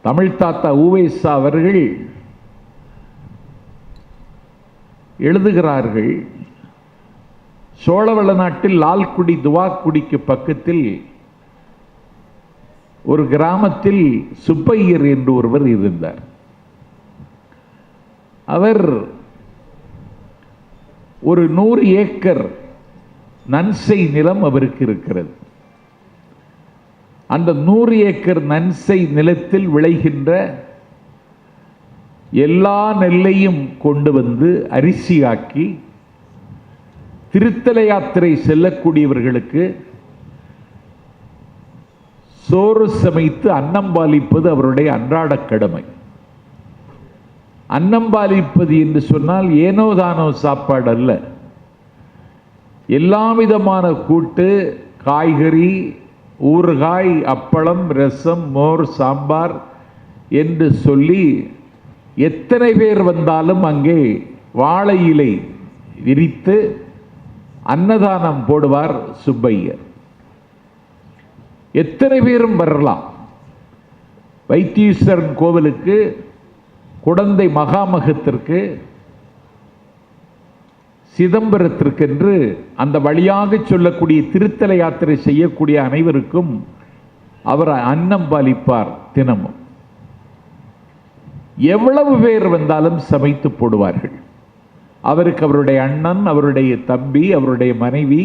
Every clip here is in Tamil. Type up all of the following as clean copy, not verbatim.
தமிழ் தாத்தா உவேசா அவர்கள் எழுதுகிறார்கள், சோழவள நாட்டில் லால்குடி துவாக்குடிக்கு பக்கத்தில் ஒரு கிராமத்தில் சுப்பையர் என்று ஒருவர் இருந்தார். அவர் ஒரு 100 ஏக்கர் நன்சை நிலம் அவருக்கு இருக்கிறது. அந்த 100 ஏக்கர் நன்சை நிலத்தில் விளைகின்ற எல்லா நெல்லையும் கொண்டு வந்து அரிசியாக்கி திருத்தல யாத்திரை செல்லக்கூடியவர்களுக்கு சோறு சமைத்து அன்னம்பாலிப்பது அவருடைய அன்றாட கடமை. அன்னம்பாலிப்பது என்று சொன்னால் ஏனோதானோ சாப்பாடு அல்ல. எல்லா விதமான கூட்டு, காய்கறி, ஊறுகாய், அப்பளம், ரசம், மோர், சாம்பார் என்று சொல்லி எத்தனை பேர் வந்தாலும் அங்கே வாழை இலை விரித்து அன்னதானம் போடுவார் சுப்பையர். எத்தனை பேரும் வரலாம். வைத்தீஸ்வரன் கோவிலுக்கு, குடந்தை மகாமகத்திற்கு, சிதம்பரத்திற்கென்று அந்த வழியாக சொல்லக்கூடிய திருத்தல யாத்திரை செய்யக்கூடிய அனைவருக்கும் அவர் அன்னம் பாலிப்பார். தினமும் எவ்வளவு பேர் வந்தாலும் சமைத்து போடுவார்கள். அவருக்கு அவருடைய அண்ணன், அவருடைய தம்பி, அவருடைய மனைவி,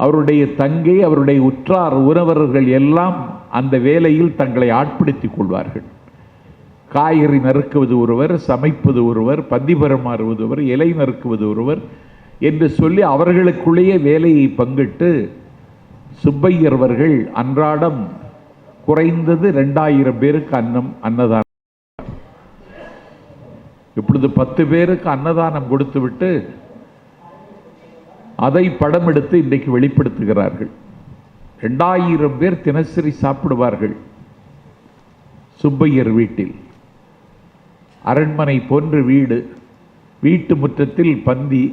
அவருடைய தங்கை, அவருடைய உற்றார் உறவர்கள் எல்லாம் அந்த வேலையில் தங்களை ஆட்படுத்திக் கொள்வார்கள். காய்கறி நறுக்குவது ஒருவர், சமைப்பது ஒருவர், பந்தி பரிமாறுவது ஒருவர், இலை நறுக்குவது ஒருவர் என்று சொல்லி அவர்களுக்குள்ளேயே வேலையை பங்கிட்டு சுப்பையர் அவர்கள் அன்றாடம் குறைந்தது 2000 பேருக்கு அன்னதானம். இப்பொழுது 10 பேருக்கு அன்னதானம் கொடுத்துவிட்டு அதை படம் எடுத்து இன்றைக்கு வெளிப்படுத்துகிறார்கள். 2000 பேர் தினசரி சாப்பிடுவார்கள் சுப்பையர் வீட்டில். அரண்மனை போன்ற வீடு, வீட்டு முற்றத்தில் பந்தி,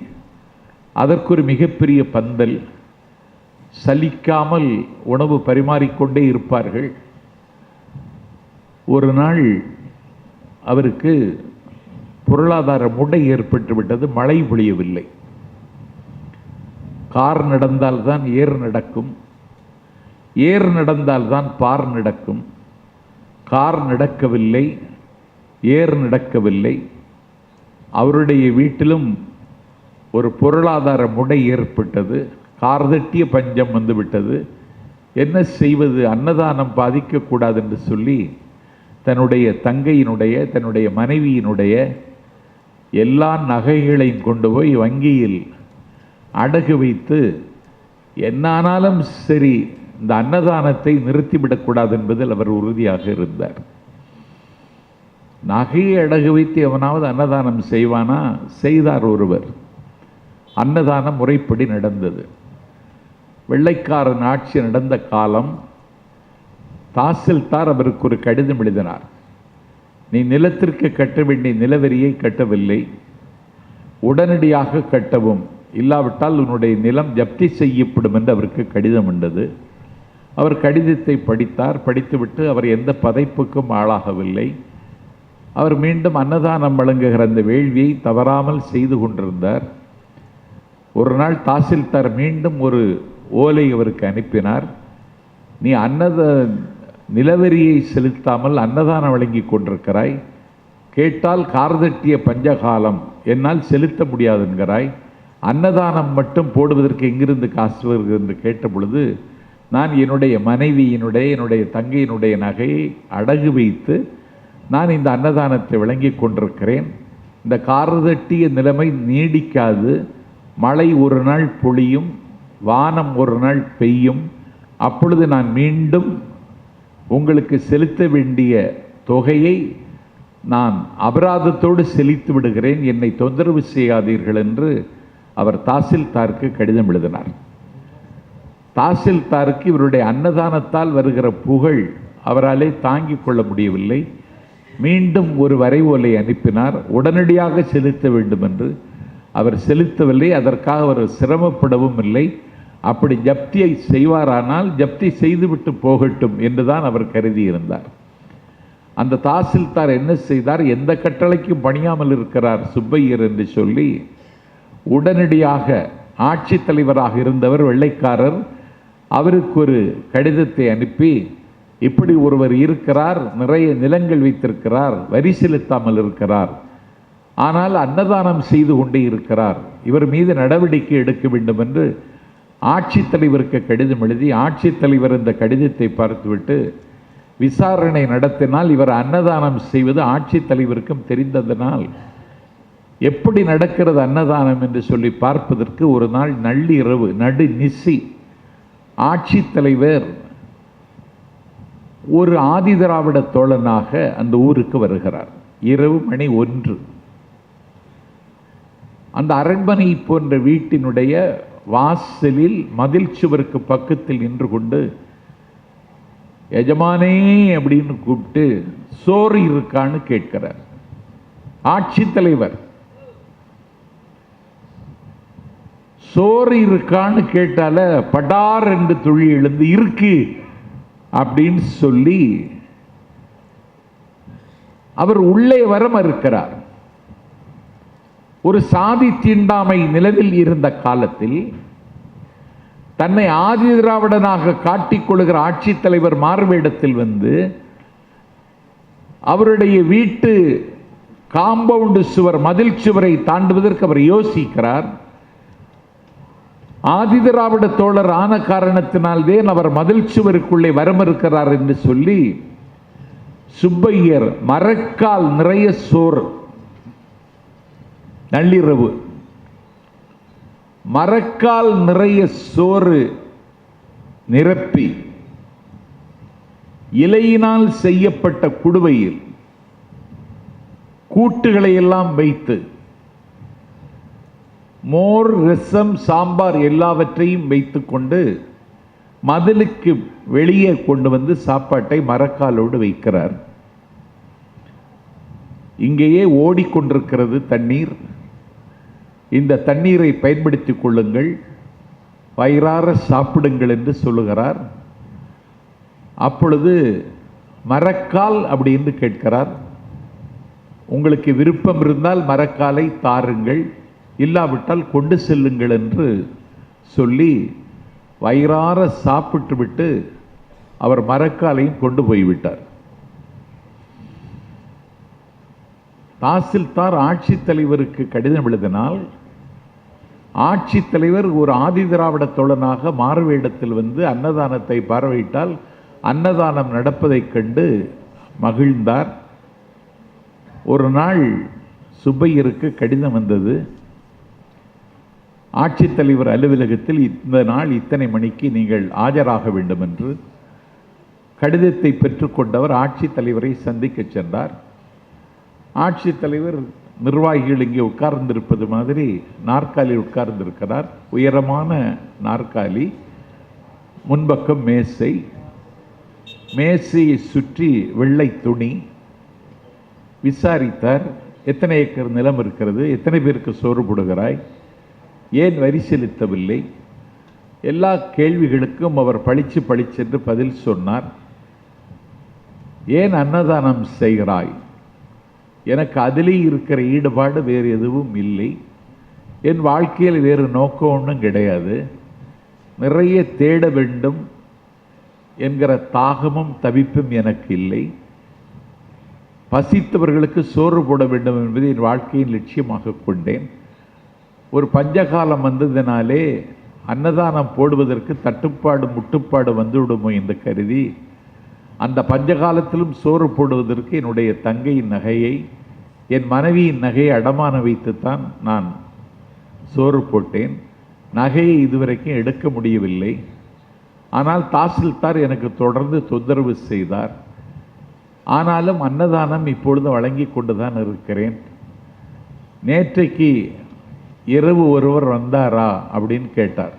அதற்கொரு மிகப்பெரிய பந்தல், சலிக்காமல் உணவு பரிமாறிக்கொண்டே இருப்பார்கள். ஒரு நாள் அவருக்கு பொருளாதார முடை ஏற்பட்டு விட்டது. மழை பொழியவில்லை. கார் நடந்தால்தான் ஏர் நடக்கும், ஏர் நடந்தால்தான் பார் நடக்கும். கார் நடக்கவில்லை, ஏர் நடக்கவில்லை. அவருடைய வீட்டிலும் ஒரு பொருளாதார முடை ஏற்பட்டது. கார் தட்டிய பஞ்சம் வந்துவிட்டது. என்ன செய்வது? அன்னதானம் பாதிக்கக்கூடாது என்று சொல்லி தன்னுடைய தங்கையினுடைய, தன்னுடைய மனைவியினுடைய எல்லா நகைகளையும் கொண்டு போய் வங்கியில் அடகு வைத்து, என்னானாலும் சரி இந்த அன்னதானத்தை நிறுத்திவிடக்கூடாது என்பதில் அவர் உறுதியாக இருந்தார். நகையை அடகு வைத்து எவனாவது அன்னதானம் செய்வானா? செய்தார் ஒருவர். அன்னதானம் முறைப்படி நடந்தது. வெள்ளைக்காரன் ஆட்சி நடந்த காலம். தாசில்தார் அவருக்கு ஒரு கடிதம் எழுதினார். நீ நிலத்திற்கு கட்ட வேண்டிய நிலவரியை கட்டவில்லை, உடனடியாக கட்டவும், இல்லாவிட்டால் உன்னுடைய நிலம் ஜப்தி செய்யப்படும் என்று அவருக்கு கடிதம் வந்தது. அவர் கடிதத்தை படித்தார். படித்துவிட்டு அவர் எந்த பதைப்புக்கும் ஆளாகவில்லை. அவர் மீண்டும் அன்னதானம் வழங்குகிற அந்த வேள்வியை தவறாமல் செய்து கொண்டிருந்தார். ஒரு நாள் தாசில்தார் மீண்டும் ஒரு ஓலை அவருக்கு அனுப்பினார். நீ நிலவரியை செலுத்தாமல் அன்னதானம் வழங்கி கொண்டிருக்கிறாய். கேட்டால் கார்தட்டிய பஞ்சகாலம், என்னால் செலுத்த முடியாது என்கிறாய். அன்னதானம் மட்டும் போடுவதற்கு எங்கிருந்து காசு வருகிறது என்று கேட்ட பொழுது, நான் என்னுடைய மனைவியினுடைய, என்னுடைய தங்கையினுடைய நகையை அடகு வைத்து நான் இந்த அன்னதானத்தை வழங்கி கொண்டிருக்கிறேன். இந்த கார்தட்டிய நிலைமை நீடிக்காது. மழை ஒரு நாள் பொழியும், வானம் ஒரு நாள் பெய்யும். அப்பொழுது நான் மீண்டும் உங்களுக்கு செலுத்த வேண்டிய தொகையை நான் அபராதத்தோடு செலுத்தி விடுகிறேன், என்னை தொந்தரவு செய்யாதீர்கள் என்று அவர் தாசில்தாருக்கு கடிதம் எழுதினார். தாசில்தாருக்கு இவருடைய அன்னதானத்தால் வருகிற புகழ் அவராலே தாங்கிக் கொள்ள முடியவில்லை. மீண்டும் ஒரு வரைவோலை அனுப்பினார். உடனடியாக செலுத்த வேண்டும் என்று. அவர் செலுத்தவில்லை. அதற்காக அவர் சிரமப்படவும் இல்லை. அப்படி ஜப்தியை செய்வாரானால் ஜப்தி செய்துவிட்டு போகட்டும் என்றுதான் அவர் கருதி இருந்தார். அந்த தாசில்தார் என்ன செய்தார், எந்த கட்டளைக்கும் பணியாமல் இருக்கிறார் சுப்பையர் என்று சொல்லி உடனடியாக ஆட்சித்தலைவராக இருந்தவர் வெள்ளைக்காரர் அவருக்கு ஒரு கடிதத்தை அனுப்பி, இப்படி ஒருவர் இருக்கிறார், நிறைய நிலங்கள் வைத்திருக்கிறார், வரி செலுத்தாமல் இருக்கிறார், ஆனால் அன்னதானம் செய்து கொண்டே இருக்கிறார், இவர் மீது நடவடிக்கை எடுக்க வேண்டும் என்று ஆட்சித்தலைவருக்கு கடிதம் எழுதி, ஆட்சித்தலைவர் இந்த கடிதத்தை பார்த்துவிட்டு விசாரணை நடத்தினால் இவர் அன்னதானம் செய்வது ஆட்சித்தலைவருக்கும் தெரிந்ததனால் எப்படி நடக்கிறது அன்னதானம் என்று சொல்லி பார்ப்பதற்கு ஒரு நாள் நள்ளிரவு நடு நிசி ஆட்சித்தலைவர் ஒரு ஆதிதிராவிட தோழனாக அந்த ஊருக்கு வருகிறார். இரவு மணி 1. அந்த அரண்மனை போன்ற வீட்டினுடைய வாசலில் மதில் சுவருக்கு பக்கத்தில் நின்று கொண்டு, எஜமானே அப்படின்னு கூப்பிட்டு சோறு இருக்கான்னு கேட்கிறார் ஆட்சித்தலைவர். சோறு இருக்கான்னு கேட்டால படார் என்று துளி எழுந்து இருக்கு அப்படின்னு சொல்லி அவர் உள்ளே வர மறுக்கிறார். ஒரு சாதி தீண்டாமை நிலவில் இருந்த காலத்தில் தன்னை ஆதி திராவிடனாக காட்டிக்கொள்கிற ஆட்சித்தலைவர் மாறுவேடத்தில் வந்து அவருடைய வீட்டு காம்பவுண்டு சுவர் மதில் சுவரை தாண்டுவதற்கு அவர் யோசிக்கிறார். ஆதி திராவிட தோழர் ஆன காரணத்தினால்தான் அவர் மதில் சுவருக்குள்ளே வர மறுக்கிறார் என்று சொல்லி சுப்பையர் மரக்கால் நிறைய சோறு, நள்ளிரவு மரக்கால் நிறைய சோறு நிரப்பி இலையினால் செய்யப்பட்ட குடுவையில் கூட்டுகளை எல்லாம் வைத்து மோர், ரசம், சாம்பார் எல்லாவற்றையும் வைத்துக்கொண்டு மதிலுக்கு வெளியே கொண்டு வந்து சாப்பாட்டை மரக்காலோடு வைக்கிறார். இங்கேயே ஓடிக்கொண்டிருக்கிறது தண்ணீர், இந்த தண்ணீரை பயன்படுத்திக் கொள்ளுங்கள், வயிறார சாப்பிடுங்கள் என்று சொல்லுகிறார். அப்பொழுது மரக்கால் அப்படி என்று கேட்கிறார். உங்களுக்கு விருப்பம் இருந்தால் மரக்காலை தாருங்கள், இல்லாவிட்டால் கொண்டு செல்லுங்கள் என்று சொல்லி வயிறார சாப்பிட்டு விட்டு அவர் மரக்காலையும் கொண்டு போய்விட்டார். தாசில்தார் ஆட்சித்தலைவருக்கு கடிதம் எழுதினால் ஆட்சித்தலைவர் ஒரு ஆதி திராவிட தோழனாக மாறுவேடத்தில் வந்து அன்னதானத்தை பார்வையிட்டால் அன்னதானம் நடப்பதைக் கண்டு மகிழ்ந்தார். ஒரு நாள் சுப்பையருக்கு கடிதம் வந்தது. ஆட்சித்தலைவர் அலுவலகத்தில் இந்த நாள் இத்தனை மணிக்கு நீங்கள் ஆஜராக வேண்டும் என்று. கடிதத்தை பெற்றுக்கொண்டவர் ஆட்சித்தலைவரை சந்திக்க சென்றார். ஆட்சித்தலைவர் நிர்வாகிகள் இங்கே உட்கார்ந்திருப்பது மாதிரி நாற்காலியில் உட்கார்ந்திருக்கிறார். உயரமான நாற்காலி, முன்பக்கம் மேசை, மேசையை சுற்றி வெள்ளை துணி. விசாரித்தார், எத்தனை ஏக்கர் நிலம் இருக்கிறது, எத்தனை பேருக்கு சோறு போடுகிறாய், ஏன் வரி செலுத்தவில்லை, எல்லா கேள்விகளுக்கும் அவர் பளிச்சென்று பதில் சொன்னார். ஏன் அன்னதானம் செய்கிறாய், எனக்கு அதிலே இருக்கிற ஈடுபாடு வேறு எதுவும் இல்லை, என் வாழ்க்கையில் வேறு நோக்கம் ஒன்றும் கிடையாது, நிறைய தேட வேண்டும் என்கிற தாகமும் தவிப்பும் எனக்கு இல்லை, பசித்தவர்களுக்கு சோறு போட வேண்டும் என்பதை என் வாழ்க்கையின் லட்சியமாக கொண்டேன். ஒரு பஞ்சகாலம் வந்ததினாலே அன்னதானம் போடுவதற்கு தட்டுப்பாடு முட்டுப்பாடு வந்துவிடுமோ என்று கருதி அந்த பஞ்சகாலத்திலும் சோறு போடுவதற்கு என்னுடைய தங்கையின் நகையை, என் மனைவியின் நகையை அடமான வைத்துத்தான் நான் சோறு போட்டேன். நகையை இதுவரைக்கும் எடுக்க முடியவில்லை. ஆனால் தாசில்தார் எனக்கு தொடர்ந்து தொந்தரவு செய்தார். ஆனாலும் அன்னதானம் இப்பொழுது வழங்கி கொண்டுதான் இருக்கிறேன். நேற்றைக்கு இரவு ஒருவர் வந்தாரா அப்படின்னு கேட்டார்.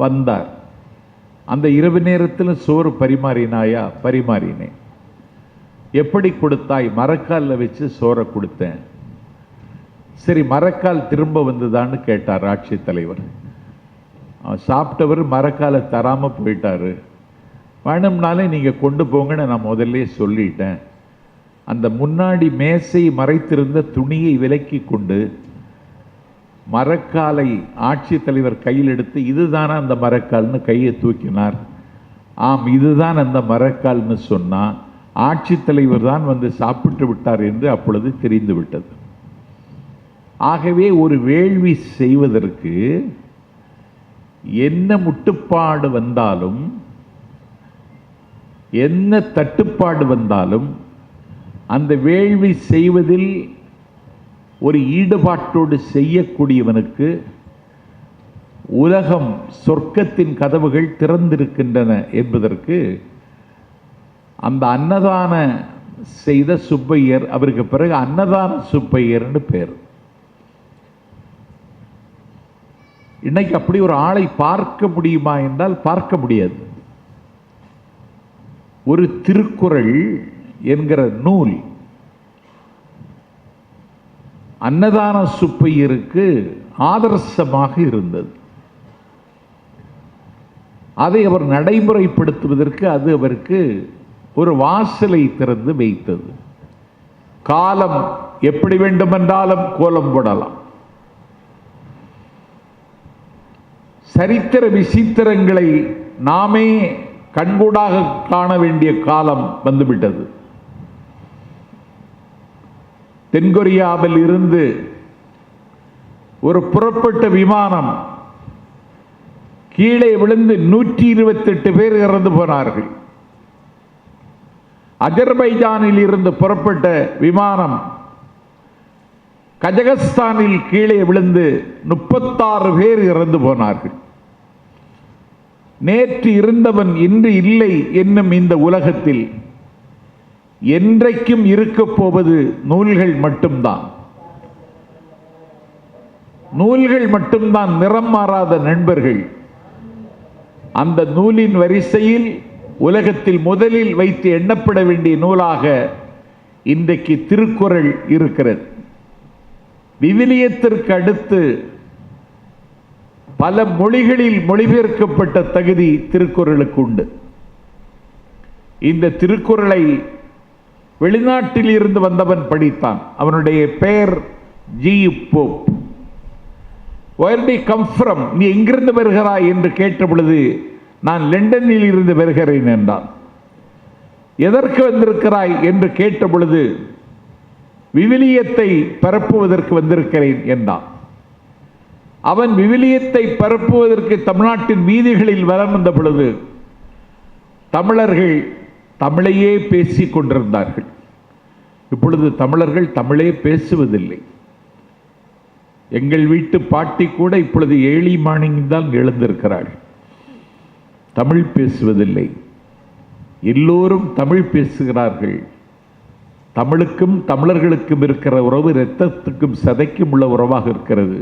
வந்தார். அந்த இரவு நேரத்தில் சோறு பரிமாறினாயா? பரிமாறினேன். எப்படி கொடுத்தாய்? மரக்காலில் வச்சு சோறை கொடுத்தேன். சரி, மரக்கால் திரும்ப வந்ததான்னு கேட்டார் ஆட்சித்தலைவர். சாப்பிட்டவர் மரக்காலை தராமல் போயிட்டாரு. வேணும்னாலே நீங்கள் கொண்டு போங்கன்னு நான் முதல்ல சொல்லிட்டேன். அந்த முன்னாடி மேசை மறைத்திருந்த துணியை விலக்கி கொண்டு மரக்காலை ஆட்சித்தலைவர் கையில் எடுத்து இதுதானா அந்த மரக்கால்னு கையை தூக்கினார். ஆம், இதுதான் அந்த மரக்கால்னு சொன்னால் ஆட்சித்தலைவர் தான் வந்து சாப்பிட்டு விட்டார் என்று அப்பொழுது தெரிந்துவிட்டது. ஆகவே ஒரு வேள்வி செய்வதற்கு என்ன முட்டுப்பாடு வந்தாலும், என்ன தட்டுப்பாடு வந்தாலும், அந்த வேள்வி செய்வதில் ஒரு ஈடுபாட்டோடு செய்யக்கூடியவனுக்கு உலகம் சொர்க்கத்தின் கதவுகள் திறந்திருக்கின்றன என்பதற்கு அந்த அன்னதான செய்த சுப்பையர், அவருக்கு பிறகு அன்னதான சுப்பையர்னு பேர். இன்னைக்கு அப்படி ஒரு ஆளை பார்க்க முடியுமா என்றால் பார்க்க முடியாது. ஒரு திருக்குறள் என்கிற நூல் அன்னதான சுப்பையருக்கு ஆதர்சமாக இருந்தது. அதை அவர் நடைமுறைப்படுத்துவதற்கு அது அவருக்கு ஒரு வாசலை திறந்து வைத்தது. காலம் எப்படி வேண்டுமென்றாலும் கோலம் போடலாம். சரித்திர விசித்திரங்களை நாமே கண்கூடாக காண வேண்டிய காலம் வந்துவிட்டது. தென்கொரியாவில் இருந்து ஒரு புறப்பட்ட விமானம் கீழே விழுந்து 128 பேர் இறந்து போனார்கள். அஜர்பைஜானில் இருந்து புறப்பட்ட விமானம் கஜகஸ்தானில் கீழே விழுந்து 36 பேர் இறந்து போனார்கள். நேற்று இருந்தவன் இன்று இல்லை என்னும் இந்த உலகத்தில் என்றைக்கும் இருக்கப் போவது நூல்கள் மட்டும்தான். நூல்கள் மட்டும்தான் நிறம் மாறாத நண்பர்கள். அந்த நூலின் வரிசையில் உலகத்தில் முதலில் வைத்து எண்ணப்பட வேண்டிய நூலாக இன்றைக்கு திருக்குறள் இருக்கிறது. விவிலியத்திற்கு அடுத்து பல மொழிகளில் மொழிபெயர்க்கப்பட்ட தகுதி திருக்குறளுக்கு உண்டு. இந்த திருக்குறளை வெளிநாட்டில் இருந்து வந்தவன் படித்தான். அவனுடைய பெயர் G Pope. Where do you come from? நீ எங்கிருந்து வருகிறாய் என்று கேட்ட பொழுது நான் லண்டனில் இருந்து வருகிறேன் என்றான். எதற்கு வந்திருக்கிறாய் என்று கேட்ட பொழுது விவிலியத்தை பரப்புவதற்கு வந்திருக்கிறேன் என்றான். அவன் விவிலியத்தை பரப்புவதற்கு தமிழ்நாட்டின் வீதிகளில் வலம் வந்த பொழுது தமிழர்கள் தமிழையே பேசிக் கொண்டிருந்தார்கள். இப்பொழுது தமிழர்கள் தமிழே பேசுவதில்லை. எங்கள் வீட்டு பாட்டி கூட இப்பொழுது ஏழி மார்னிங் தான் எழுந்திருக்கிறாள். தமிழ் பேசுவதில்லை. எல்லோரும் தமிழ் பேசுகிறார்கள். தமிழுக்கும் தமிழர்களுக்கும் இருக்கிற உறவு இரத்தத்துக்கும் சதைக்கும் உள்ள உறவாக இருக்கிறது.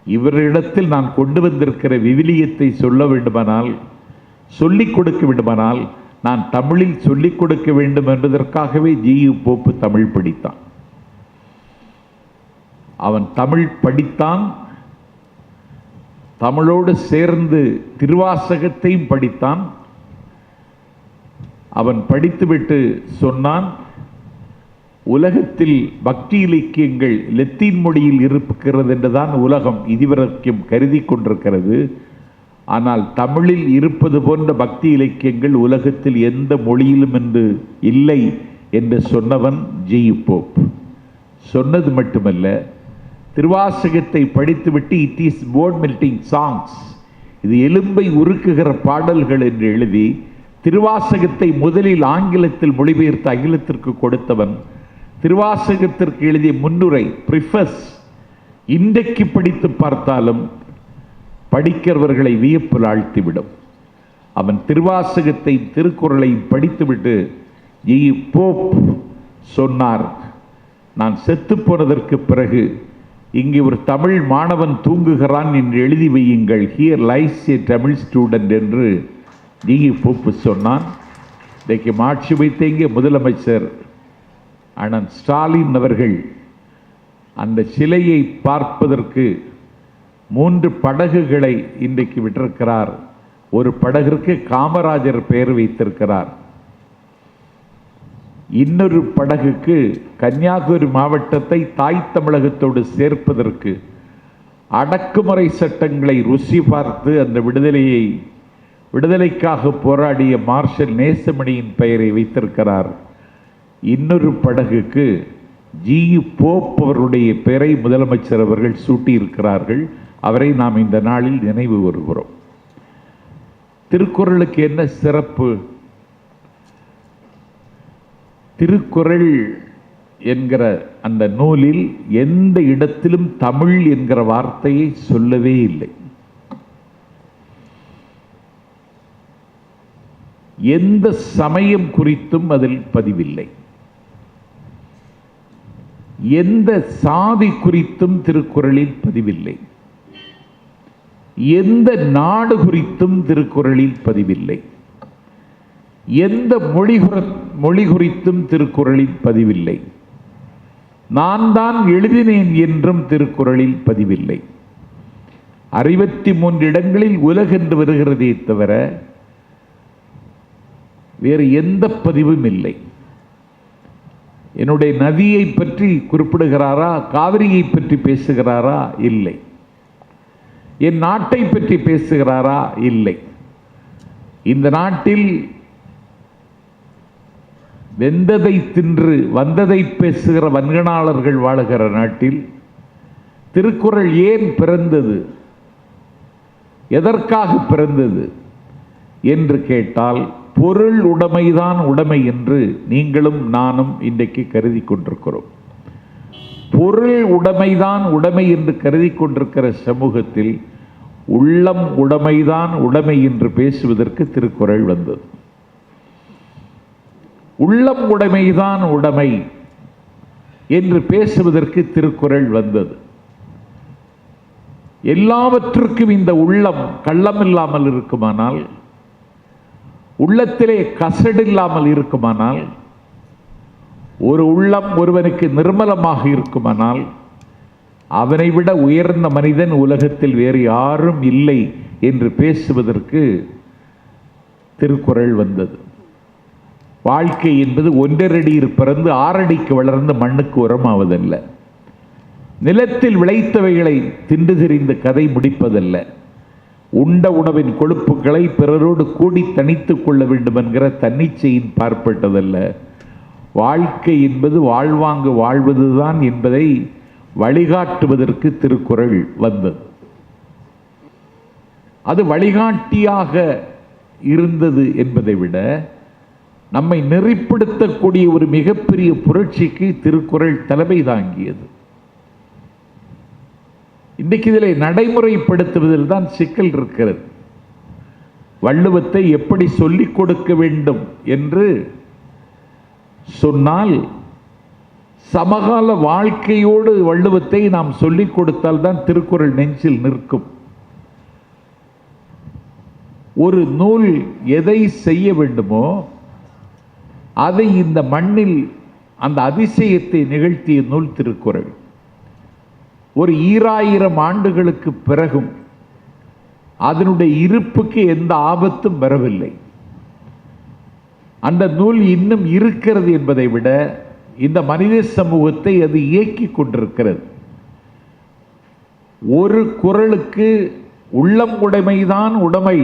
இவரிடத்தில் நான் கொண்டு வந்திருக்கிற விவிலியத்தை சொல்ல வேண்டுமானால், சொல்லிக் கொடுக்க வேண்டுமானால் நான் தமிழில் சொல்லிக் கொடுக்க வேண்டும் என்பதற்காகவே ஜி.யு. போப்பு தமிழ் படித்தான். அவன் தமிழ் படித்தான். தமிழோடு சேர்ந்து திருவாசகத்தையும் படித்தான். அவன் படித்துவிட்டு சொன்னான், உலகத்தில் பக்தி இலக்கியங்கள் லத்தீன் மொழியில் இருக்கிறது என்றுதான் உலகம் இதுவரைக்கும் கருதி கொண்டிருக்கிறது. ஆனால் தமிழில் இருப்பது போன்ற பக்தி இலக்கியங்கள் உலகத்தில் எந்த மொழியிலும் என்று இல்லை என்று சொன்னவன் ஜி.யு. போப். சொன்னது மட்டுமல்ல, திருவாசகத்தை படித்துவிட்டு it is phone melting songs, இது எலும்பை உருக்குகிற பாடல்கள் என்று எழுதி திருவாசகத்தை முதலில் ஆங்கிலத்தில் மொழிபெயர்த்து அகிலத்திற்கு கொடுத்தவன். திருவாசகத்திற்கு எழுதிய முன்னுரை ப்ரிஃபஸ் இன்றைக்கு படித்து பார்த்தாலும் படிக்கிறவர்களை வியப்பில் ஆழ்த்திவிடும். அவன் திருவாசகத்தை திருக்குறளை படித்துவிட்டு ஜி.யு. போப் சொன்னார், நான் செத்து போனதற்கு பிறகு இங்கே ஒரு தமிழ் மாணவன் தூங்குகிறான் என்று எழுதி வையுங்கள், here lies A Tamil student என்று ஜி.யு. போப் சொன்னான். இன்றைக்கு மாட்சி வைத்த இங்கே முதலமைச்சர் அண்ணன் ஸ்டாலின் அவர்கள் அந்த சிலையை பார்ப்பதற்கு 3 படகுகளை இன்றைக்கு விட்டிருக்கிறார். ஒரு படகிற்கு காமராஜர் பெயர் வைத்திருக்கிறார். இன்னொரு படகுக்கு கன்னியாகுமரி மாவட்டத்தை தாய் தமிழகத்தோடு சேர்ப்பதற்கு அடக்குமுறை சட்டங்களை ருசி பார்த்து அந்த விடுதலைக்காக போராடிய மார்ஷல் நேசமணியின் பெயரை வைத்திருக்கிறார். இன்னொரு படகுக்கு ஜி போப் அவருடைய பெயரை முதலமைச்சர் அவர்கள் சூட்டியிருக்கிறார்கள். அவரை நாம் இந்த நாளில் நினைவு கூறுகிறோம். திருக்குறளுக்கு என்ன சிறப்பு? திருக்குறள் என்கிற அந்த நூலில் எந்த இடத்திலும் தமிழ் என்கிற வார்த்தையை சொல்லவே இல்லை. எந்த சமயம் குறித்தும் அதில் பதிவில்லை. எந்த சாதி குறித்தும் திருக்குறளில் பதிவில்லை. எந்த நாடு குறித்தும் திருக்குறளில் பதிவில்லை. எந்த மொழி குறித்தும் திருக்குறளில் பதிவில்லை. நான் தான் எழுதினேன் என்றும் திருக்குறளில் பதிவில்லை. 63 இடங்களில் உலகென்று வருகிறதே தவிர வேறு எந்த பதிவும் இல்லை. என்னுடைய நதியை பற்றி குறிப்பிடுகிறாரா? காவிரியை பற்றி பேசுகிறாரா? இல்லை. என் நாட்டை பற்றி பேசுகிறாரா? இல்லை. இந்த நாட்டில் வெந்ததை தின்று வந்ததை பேசுகிற வன்கணாளர்கள் வாழுகிற நாட்டில் திருக்குறள் ஏன் பிறந்தது, எதற்காக பிறந்தது என்று கேட்டால் பொருள் உடைமைதான் உடைமை என்று நீங்களும் நானும் இன்றைக்கு கருதி கொண்டிருக்கிறோம். பொருள் உடைமைதான் உடைமை என்று கருதி கொண்டிருக்கிற சமூகத்தில் உள்ளம் உடைமைதான் உடைமை என்று பேசுவதற்கு திருக்குறள் வந்தது. உள்ளம் உடைமைதான் உடைமை என்று பேசுவதற்கு திருக்குறள் வந்தது. எல்லாவற்றுக்கும் இந்த உள்ளம் கள்ளம் இல்லாமல் இருக்குமானால், உள்ளத்திலே கசடு இல்லாமல் இருக்குமானால், ஒரு உள்ளம் ஒருவனுக்கு நிர்மலமாக இருக்குமானால் அவனை விட உயர்ந்த மனிதன் உலகத்தில் வேறு யாரும் இல்லை என்று பேசுவதற்கு திருக்குறள் வந்தது. வாழ்க்கை என்பது 1.5 அடி பிறந்து 6 அடிக்கு வளர்ந்து மண்ணுக்கு உரமாவதல்ல. நிலத்தில் விளைத்தவைகளை தின்று தெரிந்த கதை முடிப்பதல்ல. உண்ட உணவின் கொழுப்புகளை பிறரோடு கூடி தனித்துக் கொள்ள வேண்டும் என்கிற தன்னிச்சையின் பார்ப்பட்டதல்ல. வாழ்க்கை என்பது வாழ்வாங்கு வாழ்வதுதான் என்பதை வழிகாட்டுவதற்கு திருக்குறள் வந்தது. அது வழிகாட்டியாக இருந்தது என்பதை விட நம்மை நெறிப்படுத்தக்கூடிய ஒரு மிகப்பெரிய புரட்சிக்கு திருக்குறள் தலைமை தாங்கியது. இன்றைக்கு இதில் நடைமுறைப்படுத்துவதில் தான் சிக்கல் இருக்கிறது. வள்ளுவத்தை எப்படி சொல்லிக் கொடுக்க வேண்டும் என்று சொன்னால், சமகால வாழ்க்கையோடு வள்ளுவத்தை நாம் சொல்லிக் கொடுத்தால் தான் திருக்குறள் நெஞ்சில் நிற்கும். ஒரு நூல் எதை செய்ய வேண்டுமோ அதை இந்த மண்ணில் அந்த அதிசயத்தை நிகழ்த்திய நூல் திருக்குறள். ஒரு 2000 ஆண்டுகளுக்கு பிறகும் அதனுடைய இருப்புக்கு எந்த ஆபத்தும் வரவில்லை. அந்த நூல் இன்னும் இருக்கிறது என்பதை விட இந்த மனித சமூகத்தை அது இயக்கிக் கொண்டிருக்கிறது. ஒரு குறளுக்கு உள்ளம் உடைமைதான் உடைமை,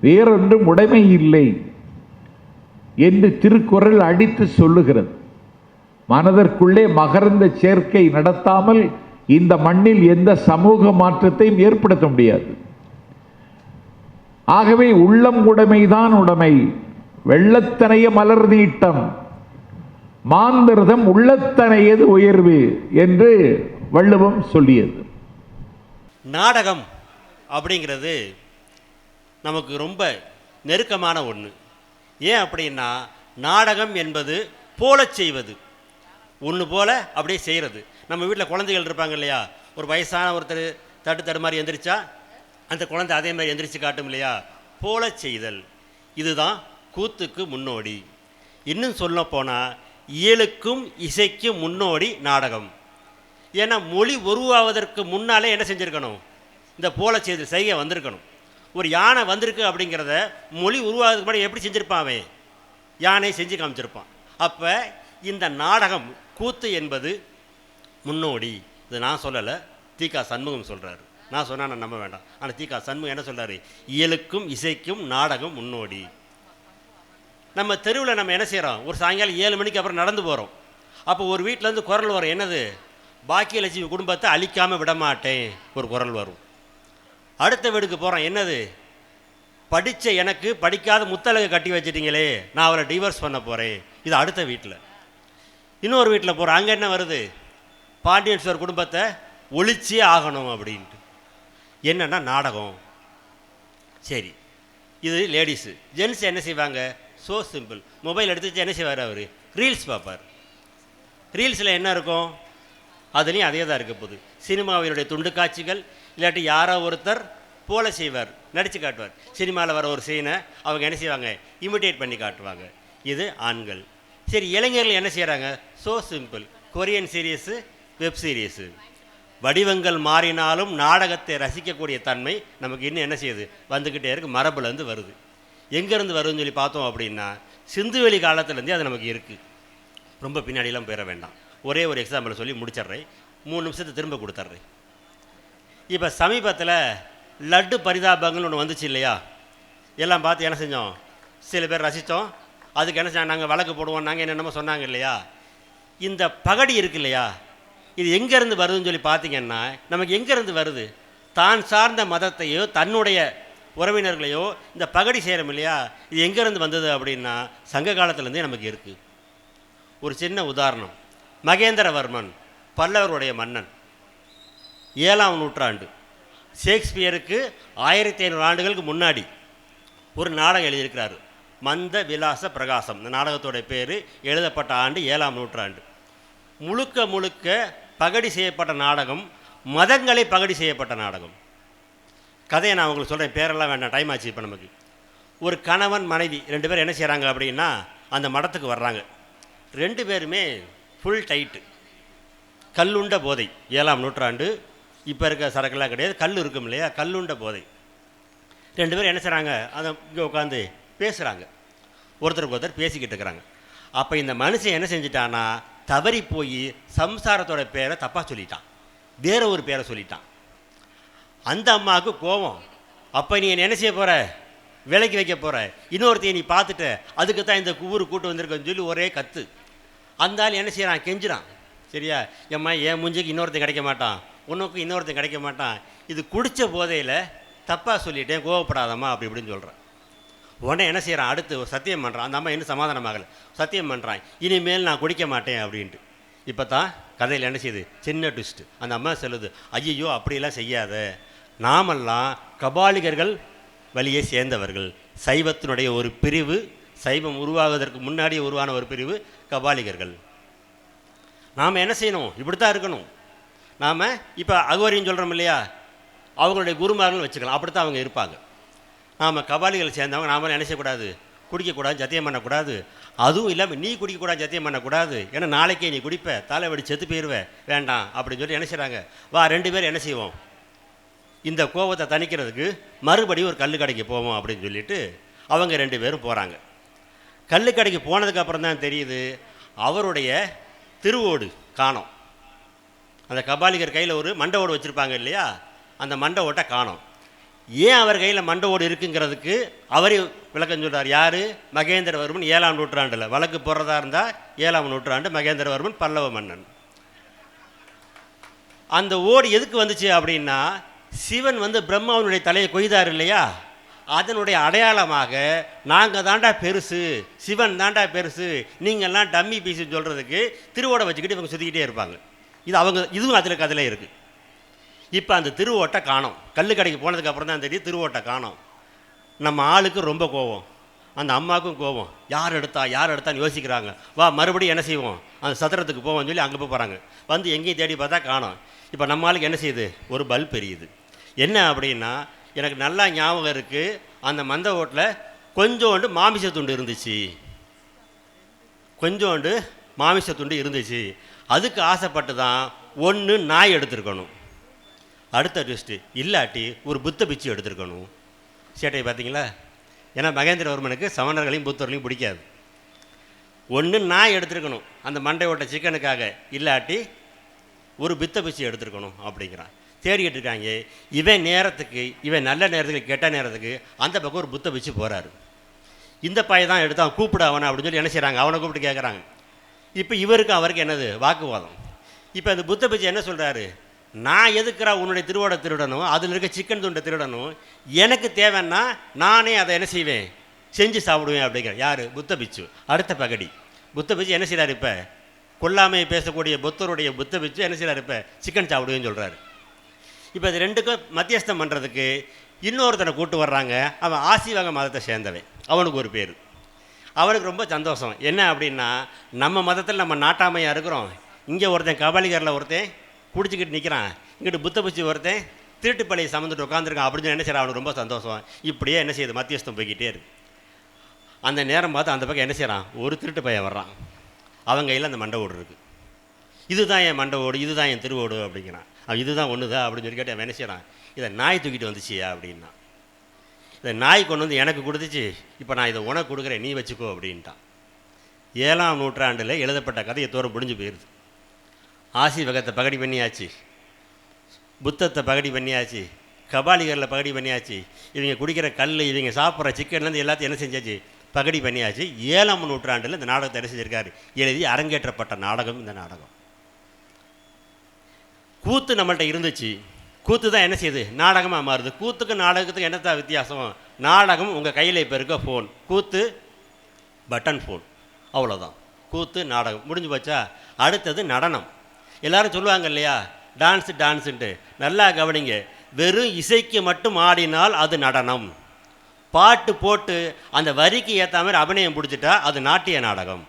வேறொன்றும் உடைமை இல்லை என்று திருக்குறள் அடித்து சொல்லுகிறது. மனதிற்குள்ளே மகரந்த சேர்க்கை நடத்தாமல் இந்த மண்ணில் எந்த சமூக மாற்றத்தையும் ஏற்படுத்த முடியாது. ஆகவே உள்ளம் உடைமைதான் உடைமை, வெள்ளத்தனைய மலர் நீட்டம் மாந்திரதம் உள்ளத்தனையது உயர்வு என்று வள்ளுவம் சொல்லியது. நாடகம் அப்படிங்கிறது நமக்கு ரொம்ப நெருக்கமான ஒன்று. ஏன் அப்படின்னா, நாடகம் என்பது போல செய்வது, ஒன்று போல அப்படியே செய்கிறது. நம்ம வீட்டில் குழந்தைகள் இருப்பாங்க இல்லையா, ஒரு வயசான ஒருத்தர் தட்டு மாதிரி எந்திரிச்சா அந்த குழந்தை அதே மாதிரி எந்திரிச்சு காட்டும் இல்லையா, போல செய்தல். இதுதான் கூத்துக்கு முன்னோடி. இன்னும் சொல்ல போனால் இயலுக்கும் இசைக்கும் முன்னோடி நாடகம். ஏன்னா மொழி உருவாவதற்கு முன்னாலே என்ன செஞ்சுருக்கணும், இந்த போல செய்தல் செய்ய வந்திருக்கணும். ஒரு யானை வந்திருக்கு அப்படிங்கிறத மொழி உருவாகிறதுக்கு முன்னாடி எப்படி செஞ்சுருப்பான்? அவன் யானை செஞ்சு காமிச்சிருப்பான். அப்போ இந்த நாடகம் கூத்து என்பது முன்னோடி. இது நான் சொல்லலை, தி.க. சண்முகம் சொல்கிறாரு. நான் சொன்னால் நான் நம்ப வேண்டாம். ஆனால் தி.க. சண்முகம் என்ன சொல்கிறாரு? இயலுக்கும் இசைக்கும் நாடகம் முன்னோடி. நம்ம தெருவில் நம்ம என்ன செய்கிறோம்? ஒரு சாயங்காலம் 7 மணிக்கு அப்புறம் நடந்து போகிறோம். அப்போ ஒரு வீட்டிலேருந்து குரல் வரும். என்னது? பாக்கியலட்சுமி குடும்பத்தை அழிக்காமல் விடமாட்டேன் ஒரு குரல் வரும். அடுத்த வீட்டுக்கு போகிறோம். என்னது? படித்த எனக்கு படிக்காத முத்தலகை கட்டி வச்சிட்டிங்களே, நான் அவரை டிவோர்ஸ் பண்ண போகிறேன். இது அடுத்த வீட்டில். இன்னொரு வீட்டில் போகிறோம். அங்கே என்ன வருது? பாண்டியன் ஸ்டோர் குடும்பத்தை ஒழிச்சே ஆகணும் அப்படின்ட்டு. என்னென்னா நாடகம். சரி, இது லேடிஸு. ஜென்ஸ் என்ன செய்வாங்க? So simple. மொபைல் எடுத்துச்சு என்ன செய்வார்? அவர் ரீல்ஸ் பார்ப்பார். ரீல்ஸில் என்ன இருக்கும்? அதுலேயும் அதே தான் இருக்க போகுது. சினிமாவினுடைய துண்டு காட்சிகள், இல்லாட்டி யாரோ ஒருத்தர் போல செய்வார், நடித்து காட்டுவார். சினிமாவில் வர ஒரு சீனை அவங்க என்ன செய்வாங்க? இமிட்டேட் பண்ணி காட்டுவாங்க. இது ஆண்கள். சரி, இளைஞர்கள் என்ன செய்கிறாங்க? So simple. Korean series, web series. வடிவங்கள் மாறினாலும் நாடகத்தை ரசிக்கக்கூடிய தன்மை நமக்கு இன்னும் என்ன செய்யுது? வந்துக்கிட்டே இருக்குது. மரபுலேருந்து வருது. எங்கேருந்து வருதுன்னு சொல்லி பார்த்தோம் அப்படின்னா, சிந்துவெளி காலத்துலேருந்தே அது நமக்கு இருக்குது. ரொம்ப பின்னாடியெல்லாம் போயிட வேண்டாம். ஒரே ஒரு எக்ஸாம்பிள் சொல்லி முடிச்சிட்றேன். 3 நிமிஷத்தை திரும்ப கொடுத்துட்றேன். இப்போ சமீபத்தில் லட்டு பரிதாபங்கள்னு ஒன்று வந்துச்சு இல்லையா? எல்லாம் பார்த்து என்ன செஞ்சோம்? சில பேர் ரசித்தோம். அதுக்கு என்ன செஞ்சோம்? நாங்கள் வழக்கு போடுவோம், நாங்கள் என்னென்னமோ சொன்னாங்க இல்லையா? இந்த பகடி இருக்கு இல்லையா? இது எங்கேருந்து வருதுன்னு சொல்லி பார்த்தீங்கன்னா, நமக்கு எங்கேருந்து வருது? தான் சார்ந்த மதத்தையோ தன்னுடைய உறவினர்களையோ இந்த பகடி செய்கிறோம் இல்லையா? இது எங்கேருந்து வந்தது அப்படின்னா, சங்க காலத்துலேருந்தே நமக்கு இருக்குது. ஒரு சின்ன உதாரணம். மகேந்திரவர்மன் பல்லவருடைய மன்னன், 7ஆம் நூற்றாண்டு. ஷேக்ஸ்பியருக்கு 1500 ஆண்டுகளுக்கு முன்னாடி ஒரு நாடகம் எழுதியிருக்கிறார், மந்த விலாச பிரகாசம். இந்த நாடகத்தோட பேர், எழுதப்பட்ட ஆண்டு 7ஆம் நூற்றாண்டு. முழுக்க முழுக்க பகடி செய்யப்பட்ட நாடகம், மதங்களை பகடி செய்யப்பட்ட நாடகம். கதையை நான் உங்களுக்கு சொல்கிறேன், பேரெல்லாம் வேண்டாம், டைம் ஆச்சு. இப்போ நமக்கு ஒரு கணவன் மனைவி 2 பேர் என்ன செய்கிறாங்க அப்படின்னா, அந்த மடத்துக்கு வர்றாங்க. 2 பேருமே ஃபுல் டைட்டு, கல்லுண்ட போதை. 7ஆம் நூற்றாண்டு. இப்போ இருக்க சரக்கெல்லாம் கிடையாது, கல் இருக்கும் இல்லையா? கல்லுண்ட போதை. 2 பேரும் என்ன செய்கிறாங்க? அதை இங்கே உட்காந்து பேசுகிறாங்க, ஒருத்தருக்கு ஒருத்தர் பேசிக்கிட்டு இருக்கிறாங்க. அப்போ இந்த மனுஷன் என்ன செஞ்சிட்டான்னா, தவறி போய் சம்சாரத்தோட பேரை தப்பாக சொல்லிட்டான், வேற ஒரு பேரை சொல்லிட்டான். அந்த அம்மாவுக்கு கோபம். அப்போ நீ என்ன செய்ய போகிற? விலைக்கு வைக்க போகிற. இன்னொருத்தையை நீ பார்த்துட்ட, அதுக்கு தான் இந்த ஊரு கூட்டு வந்திருக்கன்னு சொல்லி ஒரே கத்து. அந்த ஆள் என்ன செய்கிறான்? கெஞ்சுறான். சரியா? ஏம்மா, என் மூஞ்சிக்கு இன்னொருத்தன் கிடைக்க மாட்டான், உனக்கு இன்னொருத்தன் கிடைக்க மாட்டான், இது குடித்த போதையில் தப்பாக சொல்லிட்டேன், கோவப்படாதம்மா அப்படி இப்படின்னு சொல்கிறான். உடனே என்ன செய்கிறான்? அடுத்து ஒரு சத்தியம் பண்ணுறான். அந்த அம்மா இன்னும் சமாதானமாகலை. சத்தியம் பண்ணுறான், இனிமேல் நான் குடிக்க மாட்டேன் அப்படின்ட்டு. இப்போ தான் கதையில் என்ன செய்யுது? சின்ன ட்விஸ்ட்டு. அந்த அம்மா சொல்லுது, ஐயோ அப்படியெல்லாம் செய்யாத, நாமெல்லாம் கபாலிகர்கள் வழியே சேர்ந்தவர்கள். சைவத்தினுடைய ஒரு பிரிவு, சைவம் உருவாகுவதற்கு முன்னாடி உருவான ஒரு பிரிவு கபாலிகர்கள். நாம் என்ன செய்யணும்? இப்படி தான் இருக்கணும். நாம் இப்போ அகோரின்னு சொல்கிறோம் இல்லையா? அவங்களுடைய குருமார்கள் வச்சுக்கலாம், அப்படி தான் அவங்க இருப்பாங்க. நாம் கபாலிகள் சேர்ந்தவங்க, நாம என்ன செய்யக்கூடாது? குடிக்கக்கூடாது, சத்தியம் பண்ணக்கூடாது. அதுவும் இல்லாமல் நீ குடிக்கக்கூடாது, சத்தியம் பண்ணக்கூடாது. ஏன்னா நாளைக்கே நீ குடிப்ப, தலை வெடி செத்து போயிடுவேன், வேண்டாம் அப்படின்னு சொல்லி என்ன செய்கிறாங்க? வா 2 பேர் என்ன செய்வோம்? இந்த கோபத்தை தணிக்கிறதுக்கு மறுபடியும் ஒரு கல் கடைக்கு போவோம் அப்படின்னு சொல்லிட்டு அவங்க 2 பேரும் போகிறாங்க. கல் கடைக்கு போனதுக்கப்புறம் தான் தெரியுது, அவருடைய திருவோடு காணோம். அந்த கபாலிகர் கையில் ஒரு மண்டை ஓடு வச்சுருப்பாங்க இல்லையா? அந்த மண்டை ஓட்டை காணோம். ஏன் அவர் கையில் மண்டை ஓடு இருக்குங்கிறதுக்கு அவரே விளக்கம் சொல்கிறார். யார்? மகேந்திரவர்மன் 7ஆம் நூற்றாண்டில். வழக்கு போடுறதா இருந்தால் 7ஆம் நூற்றாண்டு, மகேந்திரவர்மன் பல்லவ மன்னன். அந்த ஓடு எதுக்கு வந்துச்சு அப்படின்னா, சிவன் பிரம்மாவனுடைய தலையை கொய்தார் இல்லையா? அதனுடைய அடையாளமாக நாங்கள் தாண்டா பெருசு, சிவன் தாண்டா பெருசு, நீங்கள்லாம் டம்மி பீஸுன்னு சொல்கிறதுக்கு திருவோடை வச்சுக்கிட்டு இவங்க சுற்றிக்கிட்டே இருப்பாங்க. இது அவங்க இதுவும் அதில் கதையில் இருக்குது. இப்போ அந்த திருவோட்டை காணோம். கல் கடைக்கு போனதுக்கப்புறம் தான் தெரியும் திருவோட்டை காணோம். நம்ம ஆளுக்கு ரொம்ப கோபம், அந்த அம்மாவுக்கும் கோபம். யார் எடுத்தான்னு யோசிக்கிறாங்க. வா மறுபடியும் என்ன செய்வோம்? அந்த சத்திரத்துக்கு போவோம்னு சொல்லி அங்கே போய் போகிறாங்க. எங்கேயும் தேடி பார்த்தா காணோம். இப்போ நம்ம ஆளுக்கு என்ன செய்யுது? ஒரு பல்ப் எரியுது. என்ன அப்படின்னா, எனக்கு நல்லா ஞாபகம் இருக்குது, அந்த மந்த ஓட்டில் கொஞ்சோண்டு மாமிசத்துண்டு இருந்துச்சு, கொஞ்சோண்டு மாமிசத்துண்டு இருந்துச்சு. அதுக்கு ஆசைப்பட்டு தான் ஒன்று நாய் எடுத்துருக்கணும், அடுத்த ட்விஸ்ட்டு இல்லாட்டி ஒரு புத்த பிச்சு எடுத்துருக்கணும். சேட்டையை பார்த்தீங்களா? ஏன்னா மகேந்திரவர்மனுக்கு சமணர்களையும் புத்தர்களையும் பிடிக்காது. ஒன்று நாய் எடுத்துருக்கணும் அந்த மண்டை ஓட்ட சிக்கனுக்காக, இல்லாட்டி ஒரு பித்த பிச்சு எடுத்துருக்கணும் அப்படிங்கிறான். தேடிக்கிட்டு இருக்காங்க. இவன் நேரத்துக்கு, இவன் நல்ல நேரத்துக்கு கெட்ட நேரத்துக்கு அந்த பக்கம் ஒரு புத்த பிச்சு போகிறாரு. இந்த பையன் தான் எடுத்தான், கூப்பிட அவனை அப்படின்னு சொல்லி என்ன செய்கிறாங்க, அவனை கூப்பிட்டு கேட்குறாங்க. இப்போ இவருக்கு அவருக்கு என்னது வாக்குவாதம். இப்போ அந்த புத்த பிச்சு என்ன சொல்கிறாரு, நான் எதுக்குறா உன்னுடைய திருவோட திருடணும், அதில் இருக்க சிக்கன் துண்டை திருடணும், எனக்கு தேவைன்னா நானே அதை என்ன செய்வேன், செஞ்சு சாப்பிடுவேன் அப்படிங்கிறேன். யார்? புத்த பிச்சு. அடுத்த பகடி புத்த பிச்சு என்ன செய்கிறார், இப்போ கொல்லாமையை பேசக்கூடிய புத்தருடைய புத்த பிச்சு என்ன செய்கிறார், இப்போ சிக்கன் சாப்பிடுவேன்னு சொல்கிறாரு. இப்போ இது ரெண்டுக்கும் மத்தியஸ்தம் பண்ணுறதுக்கு இன்னொருத்தனை கூப்பிட்டு வர்றாங்க. அவன் ஆசீவக மதத்தை சேர்ந்தவன். அவனுக்கு ஒரு பேர். அவனுக்கு ரொம்ப சந்தோஷம். என்ன அப்படின்னா, நம்ம மதத்தில் நம்ம நாட்டாமையாக இருக்கிறோம், இங்கே ஒருத்தன் கபாலிகரில் ஒருத்தன் குடிச்சிக்கிட்டு நிற்கிறான், இங்கிட்டு புத்த பிச்சு ஒருத்தன் திருட்டு பழைய சமந்துட்டு உட்காந்துருக்கான் அப்படின்னு என்ன செய்கிறான், அவனுக்கு ரொம்ப சந்தோஷம். இப்படியே என்ன செய்யுது, மத்தியஸ்தம் போய்கிட்டே இருக்கு. அந்த நேரம் பார்த்து அந்த பக்கம் என்ன செய்கிறான், ஒரு திருட்டு பையன் வர்றான். அவன் கையில் அந்த மண்டை ஓடு இருக்குது. இதுதான் என் மண்டை ஓடு, இதுதான் என் திருவோடு அப்படிங்கிறான். அவன் இதுதான் ஒன்று தான் அப்படின்னு சொல்லி கேட்டு அவன் என்ன செய்கிறான், இதை நாய் தூக்கிட்டு வந்துச்சியா அப்படின்னா. இதை நாய் கொண்டு வந்து எனக்கு கொடுத்துச்சு, இப்போ நான் இதை உனக்கு கொடுக்குறேன், நீ வச்சுக்கோ அப்படின்ட்டான். 7ஆம் நூற்றாண்டில் எழுதப்பட்ட கதையை தோறும் முடிஞ்சு போயிடுது. ஆசீவகத்தை பகடி பண்ணியாச்சு, புத்தத்தை பகடி பண்ணியாச்சு, கபாலிகரில் பகடி பண்ணியாச்சு, இவங்க குடிக்கிற கல், இவங்க சாப்பிட்ற சிக்கன்லேருந்து எல்லாத்தையும் என்ன செஞ்சாச்சு, பகடி பண்ணியாச்சு. 7ஆம் நூற்றாண்டில் இந்த நாடகத்தை என்ன செஞ்சிருக்காரு, எழுதி அரங்கேற்றப்பட்ட நாடகம் இந்த நாடகம். கூத்து நம்மள்கிட்ட இருந்துச்சு, கூத்து தான் என்ன செய்யுது, நாடகமாக மாறுது. கூத்துக்கு நாடகத்துக்கு என்னத்தான் வித்தியாசம், நாடகம் உங்கள் கையில் இப்போ இருக்க ஃபோன், கூத்து பட்டன் ஃபோன், அவ்வளோதான். கூத்து நாடகம் முடிஞ்சு போச்சா. அடுத்தது நடனம். எல்லோரும் சொல்லுவாங்க இல்லையா, டான்ஸுன்ட்டு. நல்லா கவனிங்க, வெறும் இசைக்கு மட்டும் ஆடினால் அது நடனம். பாட்டு போட்டு அந்த வரிக்கு ஏற்ற மாதிரி அபிநயம் பிடிச்சிட்டா அது நாட்டிய நாடகம்.